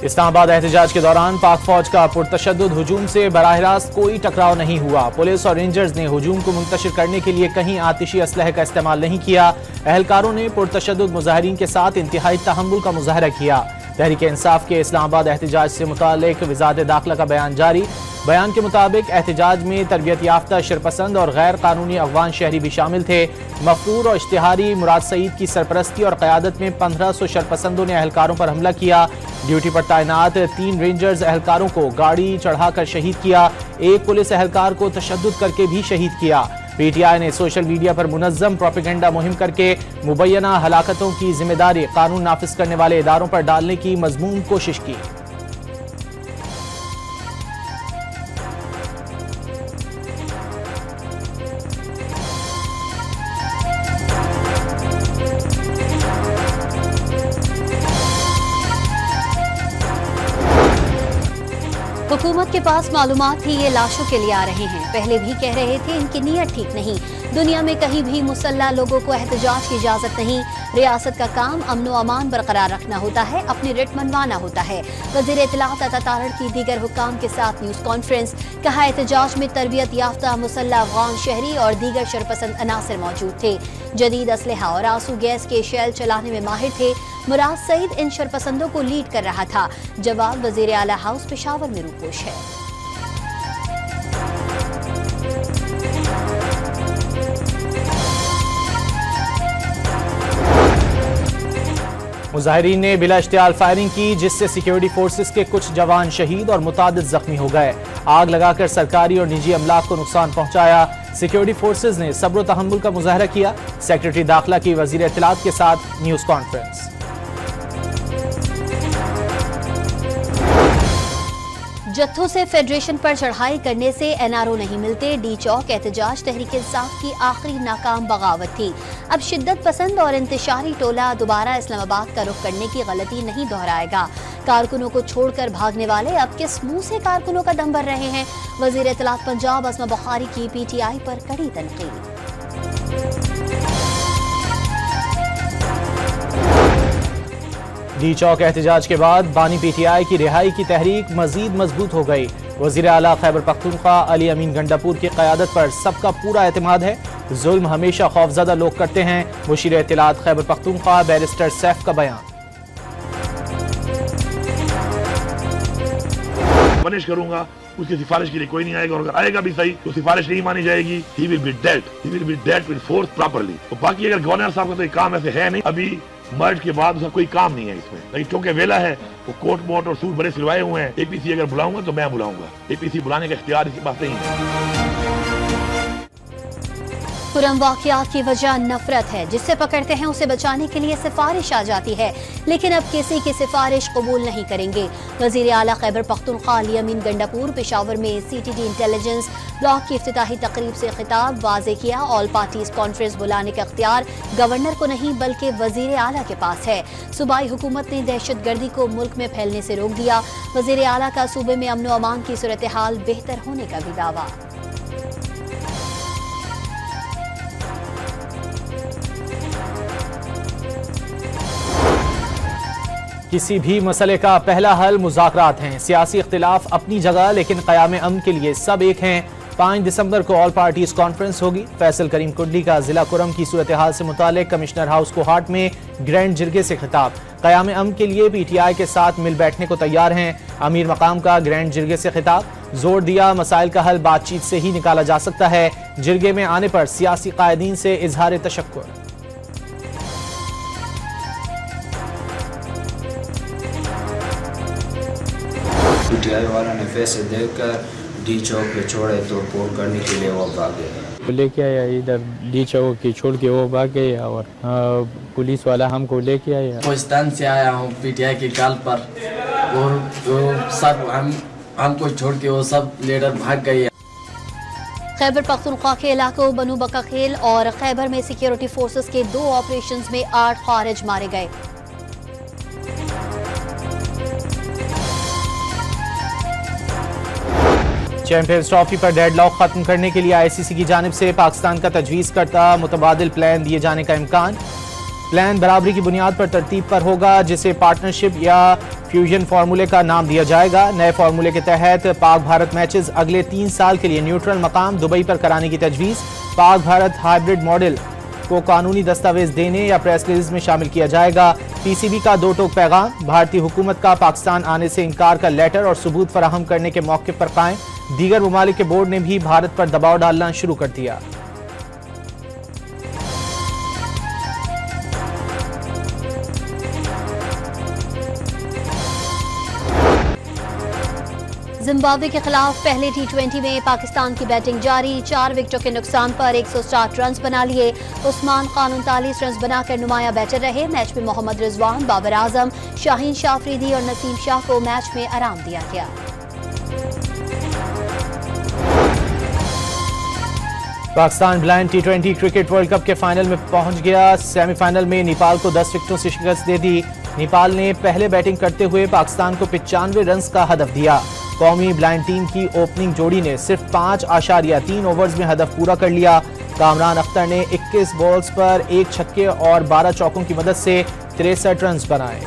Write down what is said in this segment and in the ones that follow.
इस्लामाबाद एहतजाज के दौरान पाक फौज का पुरतशद्दुद हुजूम से बराह रास्त कोई टकराव नहीं हुआ। पुलिस और रेंजर्स ने हुजूम को मुंतशिर करने के लिए कहीं आतिशी असलहे का इस्तेमाल नहीं किया। अहलकारों ने पुरतशद्दुद मुजाहिरीन के साथ इंतहाई तहम्मुल का मुजाहरा किया। तहरीक इंसाफ के इस्लामाबाद एहतजाज से मुतालिक वज़ारत दाखिला का बयान जारी। बयान के मुताबिक एहतजाज में तरबियत याफ्ता शरपसंद और गैर कानूनी अफगान शहरी भी शामिल थे। मफरूर और इश्तिहारी मुराद सईद की सरपरस्ती और क़यादत में 1500 शरपसंदों ने अहलकारों पर हमला किया। ड्यूटी पर तैनात 3 रेंजर्स अहलकारों को गाड़ी चढ़ाकर शहीद किया। एक पुलिस अहलकार को तशद्दुद करके भी शहीद किया। पीटीआई ने सोशल मीडिया पर मुनज़्ज़म प्रोपेगेंडा मुहिम करके मुबैना हलाकतों की जिम्मेदारी कानून नाफिज करने वाले इदारों पर डालने की मज़मून कोशिश की। हुकूमत के पास मालूमात थी ये लाशों के लिए आ रहे हैं। पहले भी कह रहे थे इनकी नीयत ठीक नहीं। दुनिया में कहीं भी मुसल्ला लोगों को एहतजाज की इजाजत नहीं। रियासत का काम अमन व अमान बरकरार रखना होता है, अपनी रिट मनवाना होता है। वज़ीर इत्तलात अता तारड़ की दीगर हुक्काम के साथ न्यूज़ कॉन्फ्रेंस। कहा एहतजाज में तरबियत याफ्ता मुसल्ला अफगान शहरी और दीगर शरपसंद अनासर मौजूद थे। जदीद असलहा और आंसू गैस के शेल चलाने में माहिर थे। मुराद सईद इन शरपसंदों को लीड कर रहा था। जवाब वज़ीर आला हाउस पेशावर में रूपोश है। मुजाहिरीन ने बिला इश्तियाल फायरिंग की, जिससे सिक्योरिटी फोर्सेस के कुछ जवान शहीद और मुतादिद जख्मी हो गए। आग लगाकर सरकारी और निजी अमलाक को नुकसान पहुंचाया। सिक्योरिटी फोर्सेस ने सब्र व तहम्मुल का मुजाहरा किया। सेक्रेटरी दाखिला की वज़ीर इत्तलात के साथ न्यूज़ कॉन्फ्रेंस। जत्थों से फेडरेशन पर चढ़ाई करने से एनआरओ नहीं मिलते। डी चौक एहतजाज तहरीक इंसाफ की आखिरी नाकाम बगावत थी। अब शिद्दत पसंद और इंतशारी टोला दोबारा इस्लामाबाद का रुख करने की गलती नहीं दोहराएगा। कारकुनों को छोड़कर भागने वाले अब किस मुंह से कारकुनों का दम भर रहे हैं। वज़ीर इत्तलात पंजाब अस्मा बुखारी की पीटीआई पर कड़ी तनकीद। डी चौक एहतजाज के बाद बानी पीटीआई की रिहाई की तहरीक मजीद मजबूत हो गई। वज़ीर आला खैबर पख्तूनख्वा अली अमीन गंडापुर की क़यादत पर सबका पूरा एतमाद है। जुल्म हमेशा खौफज़दा लोग करते हैं। मुशीर इत्तलात खैबर पख्तूनख्वा बैरिस्टर सैफ का बयान। पनिश करूंगा, उसकी सिफारिश के लिए कोई नहीं आएगा, और अगर आएगा भी सही तो सिफारिश नहीं मानी जाएगी। He will be dealt with force properly। तो बाकी अगर गवर्नर साहब का तो काम ऐसे है नहीं, अभी मर्ज के बाद उसका कोई काम नहीं है इसमें, लेकिन क्योंकि वेला है वो कोट मोट और सूट बड़े सिलवाए हुए हैं। एपीसी अगर बुलाऊंगा तो मैं बुलाऊंगा, एपीसी बुलाने का इख्तियार इसकी पास नहीं है। पुरम वाक़यात की वजह नफरत है, जिससे पकड़ते हैं उसे बचाने के लिए सिफारिश आ जाती है, लेकिन अब किसी की सिफारिश कबूल नहीं करेंगे। वज़ीर आला खैबर पख्तूनख्वा अली अमीन गंडापुर पेशावर में सीटीडी इंटेलिजेंस ब्लॉक की इफ्तिताही तकरीब से खिताब वाज़े किया। ऑल पार्टीज कॉन्फ्रेंस बुलाने का इख्तियार गवर्नर को नहीं बल्कि वज़ीर आला के पास है। सूबाई हुकूमत ने दहशत गर्दी को मुल्क में फैलने से रोक दिया। वज़ीर आला का सूबे में अमन व अमान की सूरत हाल बेहतर होने का भी दावा। किसी भी मसले का पहला हल मुज़ाकरात हैं। सियासी इख्तिलाफ अपनी जगह, लेकिन क़याम अमन के लिए सब एक हैं। 5 दिसंबर को ऑल पार्टीज कॉन्फ्रेंस होगी। फैसल करीम कुंडली का जिला कुरम की सूरत हाल से मुतालिक कमिश्नर हाउस कोहाट में ग्रैंड जिरगे से खिताब। क़याम अमन के लिए पीटीआई के साथ मिल बैठने को तैयार हैं। अमीर मकाम का ग्रैंड जिरगे से खिताब। जोर दिया मसाइल का हल बातचीत से ही निकाला जा सकता है। जिरगे में आने पर सियासी कायदीन से इजहार तशक्कुर। पीटीआई वालों ने फैसले देकर डी चौक पे छोड़े तो पोल करने के लिए वो भागे। लेके आया इधर डी चौक की छोड़ के वो भाग गए, और पुलिस वाला हमको लेके आया। पाकिस्तान से आया हूँ पीटीआई के कॉल पर, और वो सब हमको छोड़ के वो सब लीडर भाग गए। खैबर पख्तूनख्वा के इलाकों बनू बकाखेल और खैबर में सिक्योरिटी फोर्सेस के 2 ऑपरेशंस में 8 खारिज मारे गए। चैंपियंस ट्रॉफी पर डेडलॉक खत्म करने के लिए आईसीसी की जानिब से पाकिस्तान का तजवीज़ करता मुतबादिल प्लान दिए जाने का इम्कान। प्लान बराबरी की बुनियाद पर तरतीब पर होगा, जिसे पार्टनरशिप या फ्यूजन फार्मूले का नाम दिया जाएगा। नए फार्मूले के तहत पाक भारत मैचेस अगले 3 साल के लिए न्यूट्रल मकाम दुबई पर कराने की तजवीज़। पाक भारत हाइब्रिड मॉडल को कानूनी दस्तावेज देने या प्रेस रिलीज में शामिल किया जाएगा। पीसीबी का 2 टोक पैगाम। भारतीय हुकूमत का पाकिस्तान आने से इनकार का लेटर और सबूत फराहम करने के मौके पर कायम। दीगर ममालिक के बोर्ड ने भी भारत पर दबाव डालना शुरू कर दिया। जिम्बाब्वे के खिलाफ पहले T20 में पाकिस्तान की बैटिंग जारी। 4 विकेटों के नुकसान पर 160 रन बना लिए। उस्मान खान 39 रन बनाकर नुमाया बैटर रहे। मैच में मोहम्मद रिजवान, बाबर आजम, शाहीन शाह अफरीदी और नसीम शाह को मैच में आराम दिया गया। Pakistan blind T20 cricket world cup के फाइनल में पहुंच गया। सेमीफाइनल में नेपाल को 10 विकेटों से शिकस्त दे दी। नेपाल ने पहले बैटिंग करते हुए पाकिस्तान को 95 रन का हदफ दिया। कौमी ब्लाइंड टीम की ओपनिंग जोड़ी ने सिर्फ 5.3 ओवर्स में हदफ पूरा कर लिया। कामरान अख्तर ने 21 बॉल्स पर 1 छक्के और 12 चौकों की मदद से 63 रन बनाए।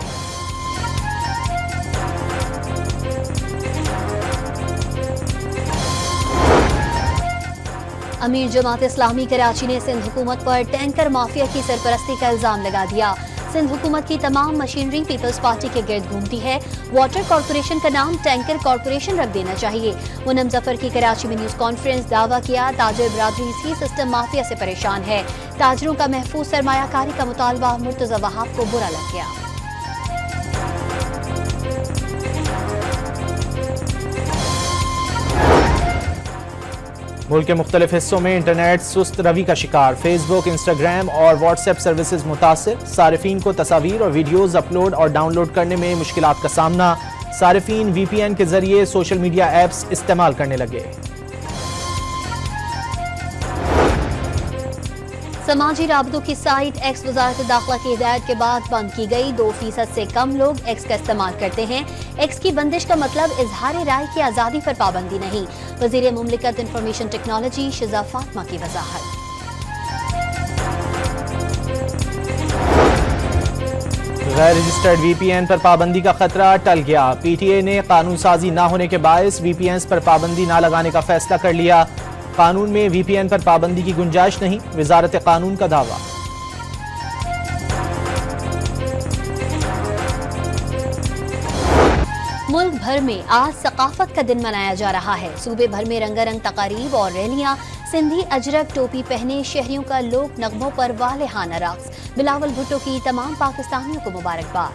अमीर जमात इस्लामी कराची ने सिंध हुकूमत पर टैंकर माफिया की सरपरस्ती का इल्जाम लगा दिया। सिंध हुकूमत की तमाम मशीनरी पीपल्स पार्टी के गिर्द घूमती है। वाटर कॉरपोरेशन का नाम टैंकर कॉरपोरेशन रख देना चाहिए। मुनम जफर की कराची में न्यूज कॉन्फ्रेंस। दावा किया ताजर बरादरी इसी सिस्टम माफिया से परेशान है। ताजरों का महफूज सरमायाकारी का मुतालबा मुर्तजा वहाब को बुरा लग गया। मुल्क के मुख्तलिफ हिस्सों में इंटरनेट सुस्त रवि का शिकार। फेसबुक, इंस्टाग्राम और व्हाट्सएप सर्विसेज मुतासिर। सारिफीन को तस्वीर और वीडियोज अपलोड और डाउनलोड करने में मुश्किलात का सामना। सारिफीन VPN के जरिए सोशल मीडिया ऐप्स इस्तेमाल करने लगे। समाजी राबतों की साइट एक्स वजारत दाखिला की हिदायत के बाद बंद की गई। 2% से कम लोग एक्स का इस्तेमाल करते हैं। एक्स की बंदिश का मतलब इजहार राय की आज़ादी पर पाबंदी नहीं। वज़ीर मुमलिकत इंफॉर्मेशन टेक्नोलॉजी शिजा फातिमा की वजाहत। गैर रजिस्टर्ड VPN पर पाबंदी का खतरा टल गया। PTA ने कानून साजी न होने के बायस VPNs पर पाबंदी न लगाने का फैसला कर लिया। कानून में VPN पर पाबंदी की गुंजाइश नहीं, वजारत कानून का दावा। मुल्क भर में आज सकाफत का दिन मनाया जा रहा है। सूबे भर में रंगारंग तकारीब और रैलियां। सिंधी अजरक टोपी पहने शहरियों का लोक नगमों पर वालेहाना रक्स। बिलावल भुट्टो की तमाम पाकिस्तानियों को मुबारकबाद।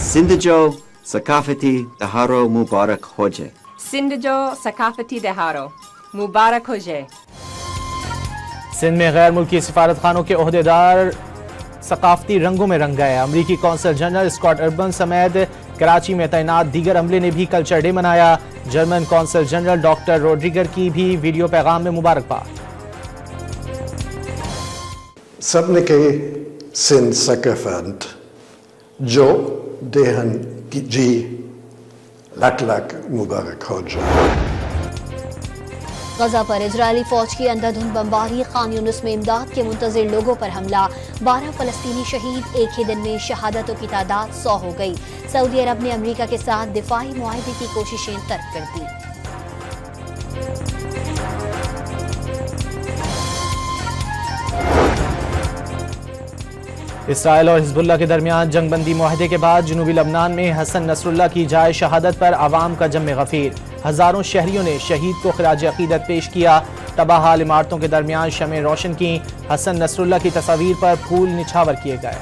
सिंध जो सकाफती त्योहारो मुबारक हो जाए। सिंध जो सकाफती त्योहारो मुबारक हो जाए। सिंध में गैर मुल्की सिफारतखानों के ओहदेदार सकाफती रंगों में रंग गए। अमरीकी कौंसल जनरल स्कॉट अर्बन समेत कराची में तैनात दीगर अमले ने भी कल्चर डे मनाया। जर्मन कौंसल जनरल डॉक्टर रोड्रिगर की भी वीडियो पैगाम में मुबारकबाद। सबने के सिंध सकाफत जो देहन की जी लाख लाख मुबारक हो जाए। गजा पर इजरायली फौज की अंधाधुंध बमबारी। खान यूनिस में इमदाद के मुंतजिर लोगों पर हमला। 12 फलस्तीनी शहीद। एक ही दिन में शहादतों की तादाद 100 हो गई। सऊदी अरब ने अमेरिका के साथ दिफाई मुआहदे की कोशिशें तर्क कर दी। इसराइल और हिजबुल्लाह के दरमियान जंगबंदी मुआहदे के बाद जनूबी लबनान में हसन नसरुल्लाह की जाए शहादत पर आवाम का जम गफीर। हजारों शहरियों ने शहीद को खिराज अकीदत पेश किया। तबाहाल इमारतों के दरमियान शमें रोशन की। हसन नसरुल्लाह की तस्वीर पर फूल निछावर किए गए।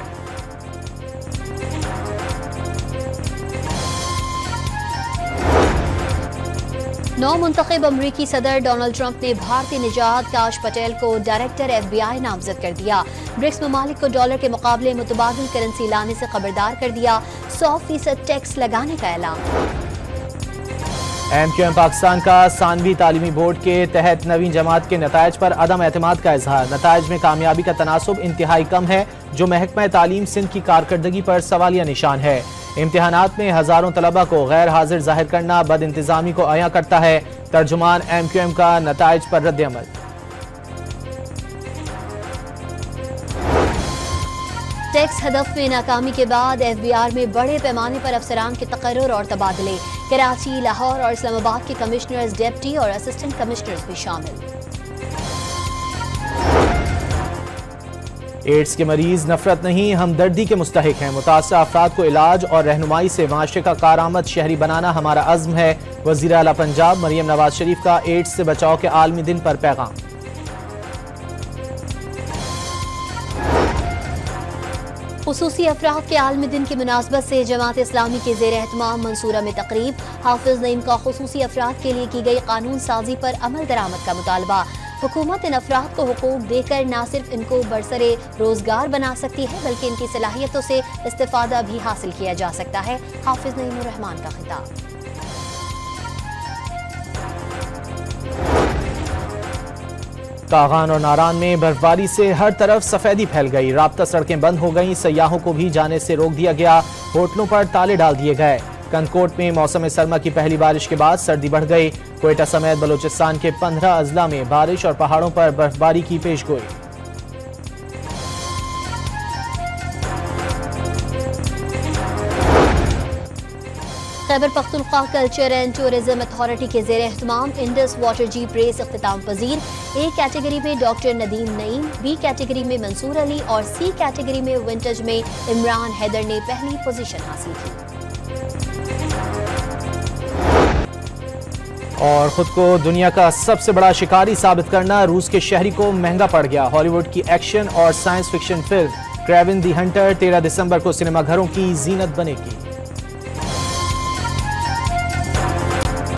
नौ मुंतखब अमरीकी सदर डोनाल्ड ट्रंप ने भारतीय निजात काश पटेल को डायरेक्टर FBI नामजद कर दिया। ब्रिक्स ममालिक को डॉलर के मुकाबले मुतबादिल करेंसी लाने से खबरदार कर दिया। 100% टैक्स लगाने का ऐलान। MQM पाकिस्तान का सानवी तालीमी बोर्ड के तहत नवीं जमात के नतायज पर अदम एतमाद का इजहार। नतायज में कामयाबी का तनासुब इंतहाई कम है, जो महकमा तालीम सिंध की कारकर्दगी पर सवालिया निशान है। इम्तिहानात में हजारों तलबा को गैर हाजिर जाहिर करना बद इंतजामी को आया करता है। तर्जुमान MQM का नतायज पर रद्द अमल। टैक्स हदफ में नाकामी के बाद FBR में बड़े पैमाने पर अफसरान के तकर्रुर और तबादले। कराची, लाहौर और इस्लामाबाद के कमिश्नर्स, डिप्टी और असिस्टेंट कमिश्नर्स भी शामिल। एड्स के मरीज नफरत नहीं हमदर्दी के मुस्तहिक हैं। मुतासरा अफराद को इलाज और रहनुमाई से माशरे का कारआमद शहरी बनाना हमारा अज़्म है। वज़ीर आला पंजाब मरियम नवाज शरीफ का एड्स से बचाव के आलमी दिन पर पैगाम। खुसूसी अफराद के आलमी दिन की मुनासबत से जमात इस्लामी के ज़ेर एहतमाम मंसूरा में तकरीब। हाफिज नईम का खुसूसी अफराद के लिए की गई कानून साजी पर अमल दरामद का मुतालबा। हुकूमत इन अफराद को हुकूक देकर न सिर्फ इनको बरसरे रोजगार बना सकती है बल्कि इनकी सलाहियतों से इस्तिफादा भी हासिल किया जा सकता है। हाफिज नईम रहमान का खिताब। कागान और नारान में बर्फबारी से हर तरफ सफेदी फैल गई। राब्ता सड़कें बंद हो गईं। सयाहों को भी जाने से रोक दिया गया। होटलों पर ताले डाल दिए गए। कंदकोट में मौसम सरमा की पहली बारिश के बाद सर्दी बढ़ गई। क्वेटा समेत बलूचिस्तान के 15 अजला में बारिश और पहाड़ों पर बर्फबारी की पेशगोई। Khyber Pakhtunkhwa culture and tourism authority के ज़ेर एहतमाम इंडस वाटर जीप रेस इख्तिताम पजीर। ए कैटेगरी में doctor Nadeem Naeem, B category में मंसूर अली और सी कैटेगरी में विंटेज में इमरान हैदर ने पहली पोजीशन हासिल की। और खुद को दुनिया का सबसे बड़ा शिकारी साबित करना रूस के शहरी को महंगा पड़ गया। हॉलीवुड की एक्शन और science fiction film Kraven the Hunter 13 दिसंबर को सिनेमाघरों की जीनत बनेगी।